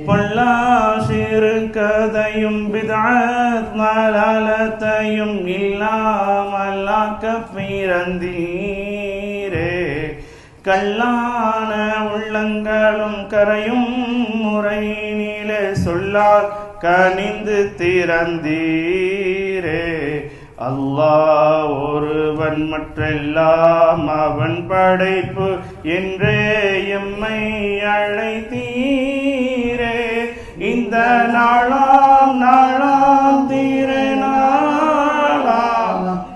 பொல்லா சிறுகதையும் பித்அத் மலாலத்தையும் இல்லாமலாக்க பிறந்தீரே. கல்லான உள்ளங்களும் கரையும் முறையினிலே சொல்லால் கனிந்து திறந்தீரே. அல்லாஹ் ஒருவன் மற்றெல்லாம் அவன் படைப்பு என்றே எம்மை அழைத்தீரே. இந்த நாளாம் திருநாளாம்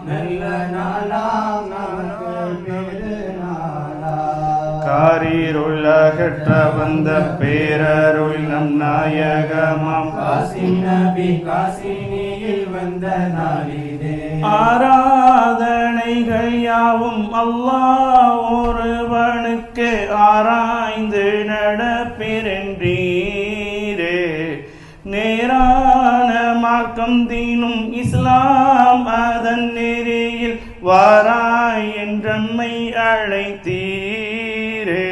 நல்ல நாளாம் நமக்கு பெருநாளாம். காரீருள் அகற்ற வந்த பேரருள் நம் நாயகமாம் காசிம் நபி காசினியில் வந்த நாளிதே. ஆராதனைகள் யாவும் அல்லாஹ் ஒருவனுக்கு ஆராய்ந்து நடப்பின்றீரே. நேரான மார்க்கம் தீனும் இஸ்லாம் அதன் நெறியில் வாராய் என்றம்மை அழைத்தீரே.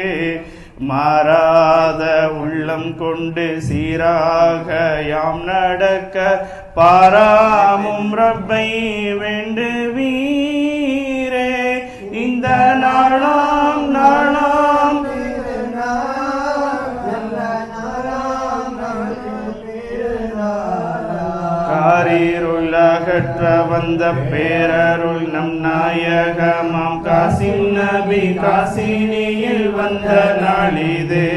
மாறாத உள்ளம் கொண்டு சீராக யாம் நடக்க பாராமும் ரப்பை வேண்டுவீரே. இந்த நாளாம் காரீருள் அகற்ற வந்த பேரருள் நம் நாயகமாம் காசிம் நபி காசினியில் வந்த நாளிதே.